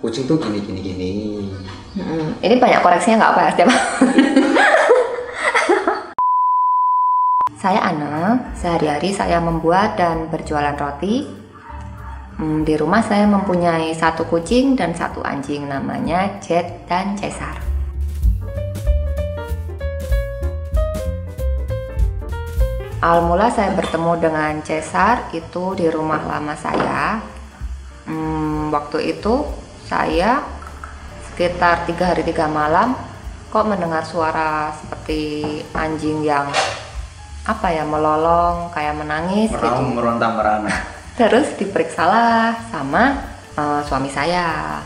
kucing tuh gini. Ini banyak koreksinya nggak apa ya setiap. Saya Ana, sehari-hari saya membuat dan berjualan roti. Di rumah saya mempunyai 1 kucing dan 1 anjing, namanya Jet dan Cesar. Awal mula saya bertemu dengan Cesar itu di rumah lama saya. Waktu itu saya sekitar 3 hari 3 malam kok mendengar suara seperti anjing yang melolong, kayak menangis gitu. Meronta-merana. Terus diperiksalah sama suami saya.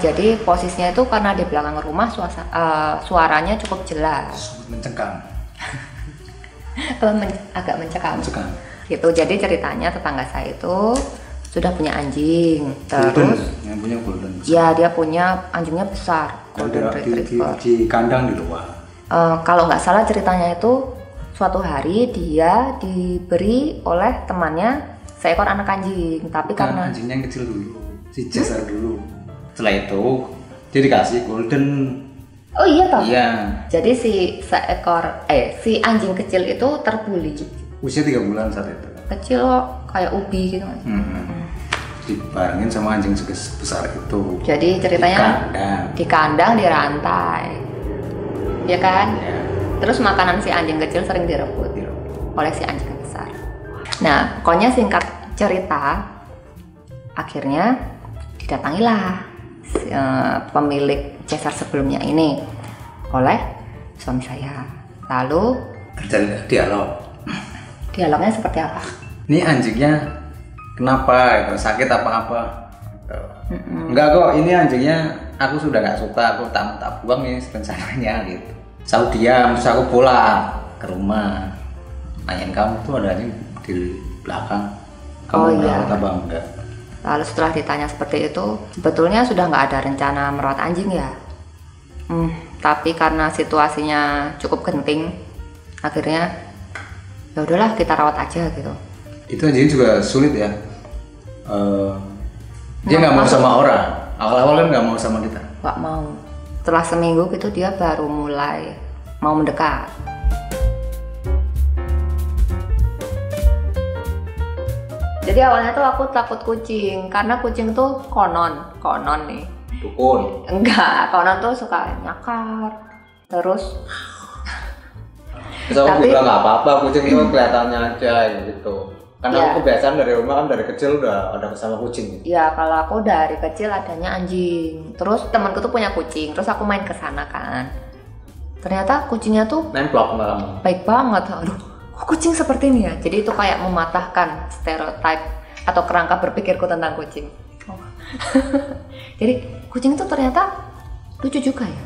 Jadi posisinya itu karena di belakang rumah suaranya cukup jelas. Mencengkam. Agak mencekam. Gitu. Jadi ceritanya tetangga saya itu sudah punya anjing. Terus yang punya golden. Ya, dia punya anjingnya besar. Golden Retriever. Di kandang di luar. Kalau nggak salah ceritanya itu suatu hari dia diberi oleh temannya seekor anak anjing, tapi karena anjingnya yang kecil dulu, si Cesar dulu. Setelah itu dia dikasih golden. Oh iya toh? Iya. Jadi si anjing kecil itu terbuli. Usia 3 bulan saat itu. Kecil kok, kayak ubi gitu. Dibarengin sama anjing sebesar itu. Jadi ceritanya di kandang, di rantai, ya kan? Ya. Terus makanan si anjing kecil sering direbut oleh si anjing besar. Nah, pokoknya singkat cerita, akhirnya didatangilah pemilik Cesar sebelumnya ini oleh suami saya. Lalu terjadi dialognya seperti apa? Ini anjingnya kenapa? Sakit apa-apa? Enggak kok, ini anjingnya aku sudah nggak suka, aku tak buang ini rencananya gitu. Terus aku pulang ke rumah, nanyain kamu tuh ada anjing di belakang, kamu merawat apa enggak? Lalu setelah ditanya seperti itu, sebetulnya sudah nggak ada rencana merawat anjing ya. Tapi karena situasinya cukup genting, akhirnya ya udahlah kita rawat aja gitu. Itu anjing juga sulit ya. Dia nggak mau sama orang. Awal-awal kan nggak mau sama kita. Nggak mau. Setelah seminggu gitu dia baru mulai mau mendekat. Jadi awalnya tuh aku takut kucing, karena kucing tuh konon nih. Dukun. Enggak, konon tuh suka nyakar. Terus aku bilang nggak apa-apa, kucing itu kelihatannya aja gitu. Karena aku kebiasaan dari rumah kan dari kecil udah ada sama kucing. Iya, kalau aku dari kecil adanya anjing. Terus temanku tuh punya kucing, terus aku main ke sana kan. Ternyata kucingnya tuh nemplok malam. Baik banget. Aduh, kok kucing seperti ini ya? Jadi itu kayak mematahkan stereotip atau kerangka berpikirku tentang kucing. Jadi kucing itu ternyata lucu juga ya.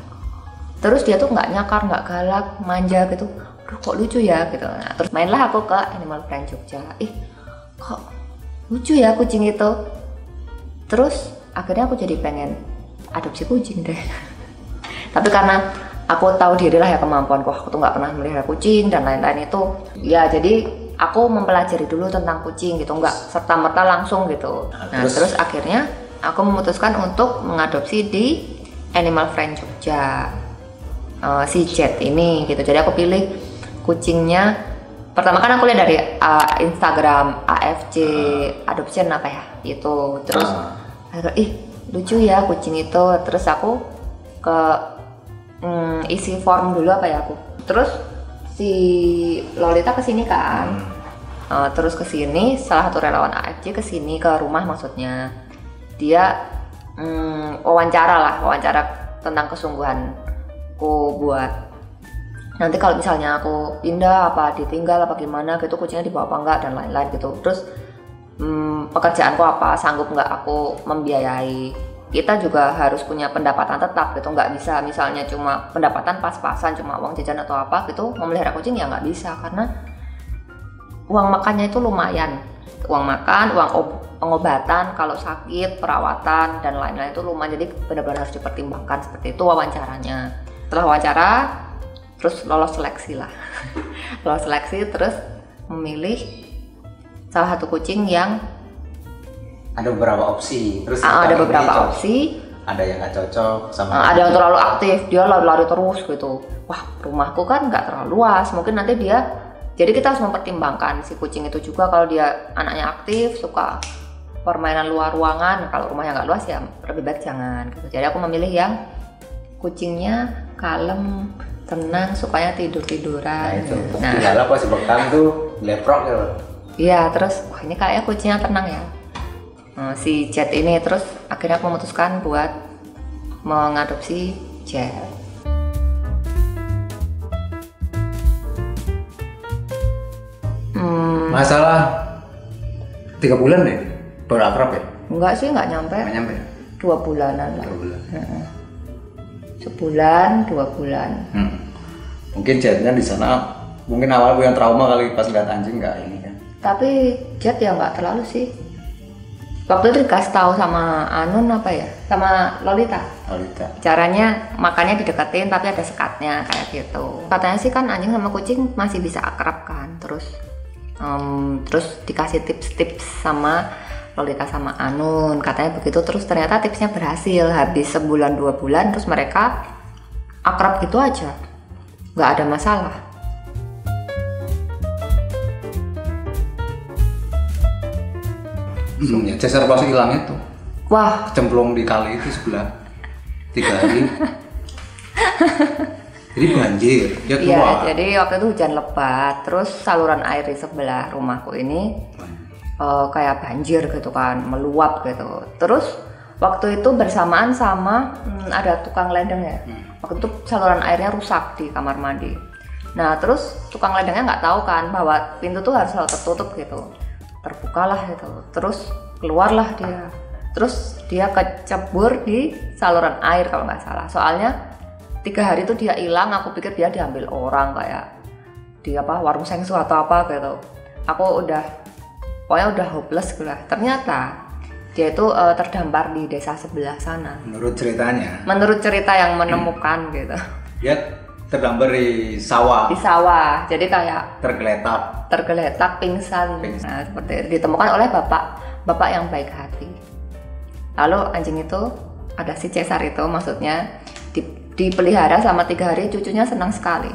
Terus dia tuh nggak nyakar, nggak galak, manja gitu. Aduh, kok lucu ya gitu. Nah, terus mainlah aku ke Animal Friend Jogja. Kok lucu ya kucing itu. Terus akhirnya aku jadi pengen adopsi kucing deh. Tapi karena aku tahu diri lah ya kemampuanku, aku tuh nggak pernah melihara kucing dan lain-lain itu. Ya jadi aku mempelajari dulu tentang kucing gitu, nggak serta-merta langsung gitu. Nah terus akhirnya aku memutuskan untuk mengadopsi di Animal Friend Jogja. Si Jet ini gitu. Jadi aku pilih kucingnya. Pertama kan aku lihat dari Instagram AFC Adoption apa ya itu. Terus lucu ya kucing itu. Terus aku ke isi form dulu apa ya aku. Terus si Lolita kesini kan. Terus kesini salah satu relawan AFC kesini ke rumah maksudnya. Dia wawancara tentang kesungguhanku buat nanti kalau misalnya aku pindah apa ditinggal apa gimana gitu, kucingnya dibawa apa enggak dan lain-lain gitu. Terus pekerjaanku apa, sanggup nggak aku membiayai. Kita juga harus punya pendapatan tetap gitu, nggak bisa misalnya cuma pendapatan pas-pasan cuma uang jajan atau apa gitu memelihara kucing ya nggak bisa, karena uang makannya itu lumayan. Uang makan, uang pengobatan kalau sakit, perawatan dan lain-lain itu lumayan. Jadi benar-benar harus dipertimbangkan. Seperti itu wawancaranya. Setelah wawancara terus lolos seleksi lah. Lolos seleksi terus memilih salah satu kucing yang ada beberapa opsi. Terus ada beberapa opsi. ada yang nggak cocok sama ada yang terlalu aktif, dia lari-lari terus gitu. Wah, rumahku kan nggak terlalu luas, mungkin nanti dia, jadi kita harus mempertimbangkan si kucing itu juga. Kalau dia anaknya aktif, suka permainan luar ruangan, kalau rumahnya nggak luas ya lebih baik jangan gitu. Jadi aku memilih yang kucingnya kalem, tenang, sukanya tidur-tiduran. Nah itu bukti halal pas bekam tuh leprok ya. Iya, terus wah ini kayaknya kucingnya tenang ya, si Jet ini. Terus akhirnya aku memutuskan buat mengadopsi Jet. Masalah 3 bulan deh baru akrab ya? Enggak sih, nggak nyampe. Nggak nyampe ya? 2 bulanan lah. 2 bulan. Sebulan, 2 bulan. Mungkin Jetnya di sana mungkin awal punya trauma kali pas lihat anjing nggak ini kan. Tapi Jet ya nggak terlalu sih. Waktu itu dikasih tahu sama Anun apa ya? Sama Lolita. Caranya makannya dideketin tapi ada sekatnya kayak gitu. Katanya sih kan anjing sama kucing masih bisa akrab kan. Terus dikasih tips-tips sama Lolita sama Anun, katanya begitu. Terus ternyata tipsnya berhasil. Habis sebulan 2 bulan terus mereka akrab gitu aja, nggak ada masalah. Ya Cesar pas hilang itu, wah, cemplung di kali itu sebelah 3 hari. Jadi banjir, ya keluar. Iya, jadi waktu itu hujan lebat, terus saluran air di sebelah rumahku ini kayak banjir gitu kan, meluap gitu. Terus waktu itu bersamaan sama ada tukang ledeng ya. Waktu itu saluran airnya rusak di kamar mandi. Nah terus tukang ledengnya nggak tahu kan bahwa pintu tuh harus selalu tertutup gitu. Terbukalah gitu, terus keluarlah dia. Terus dia kecebur di saluran air kalau nggak salah. Soalnya 3 hari itu dia hilang, aku pikir dia diambil orang kayak di warung sengsu atau apa gitu. Aku pokoknya udah hopeless gitu lah. Ternyata dia itu terdampar di desa sebelah sana. Menurut ceritanya. Menurut cerita yang menemukan gitu. Dia terdampar di sawah. Di sawah, jadi kayak tergeletak, pingsan. Nah, seperti itu. Ditemukan oleh bapak yang baik hati. Lalu anjing itu ada si Cesar itu, maksudnya dipelihara selama 3 hari, cucunya senang sekali.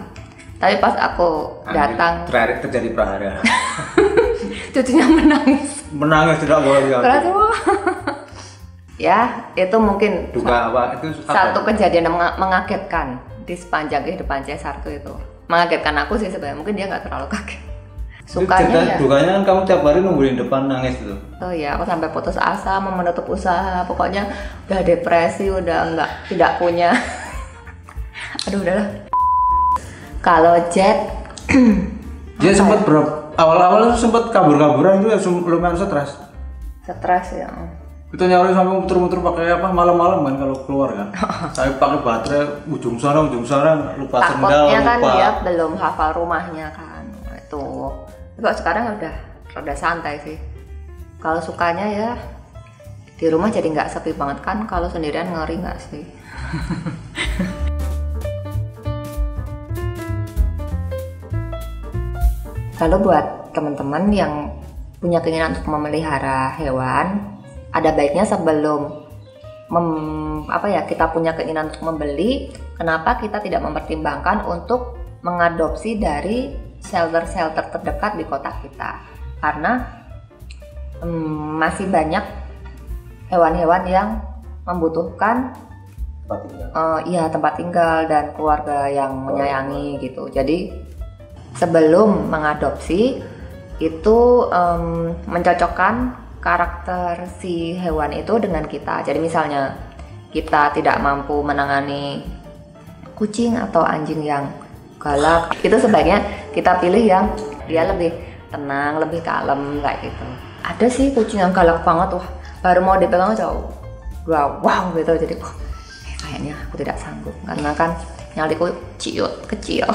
Tapi pas aku datang, terakhir terjadi prahara. cucunya menangis tidak boleh ya. Ya, itu mungkin duga apa itu satu kejadian yang mengagetkan di sepanjang kehidupan Cesar itu. Mengagetkan aku sih sebenarnya, mungkin dia nggak terlalu kaget. Sukanya ya. Dukanya kan kamu tiap hari nungguin depan nangis tuh. Oh iya, aku sampai putus asa, mau menutup usaha, pokoknya udah depresi, udah tidak punya. Aduh udahlah. Kalau Jet, dia sempat awal-awal sempat kabur-kaburan itu ya, lumayan stres. Stres ya. Kita nyari sampai muter-muter pakai apa malam-malam kan kalau keluar kan. Saya pakai baterai ujung sana lupa sendal, takutnya kan lupa. dia belum hafal rumahnya kan. Itu. Kok sekarang udah santai sih. Kalau sukanya ya di rumah jadi nggak sepi banget kan. Kalau sendirian ngeri nggak sih? Lalu buat teman-teman yang punya keinginan untuk memelihara hewan, ada baiknya sebelum kita punya keinginan untuk membeli, kenapa kita tidak mempertimbangkan untuk mengadopsi dari shelter-shelter terdekat di kota kita? Karena masih banyak hewan-hewan yang membutuhkan tempat tinggal dan keluarga yang menyayangi gitu. Jadi sebelum mengadopsi itu mencocokkan karakter si hewan itu dengan kita. Jadi misalnya kita tidak mampu menangani kucing atau anjing yang galak, itu sebaiknya kita pilih yang dia lebih tenang, lebih kalem kayak gitu. Ada sih kucing yang galak banget, wah baru mau dipegang aja wow gitu. Jadi kayaknya aku tidak sanggup karena kan nyaliku kecil.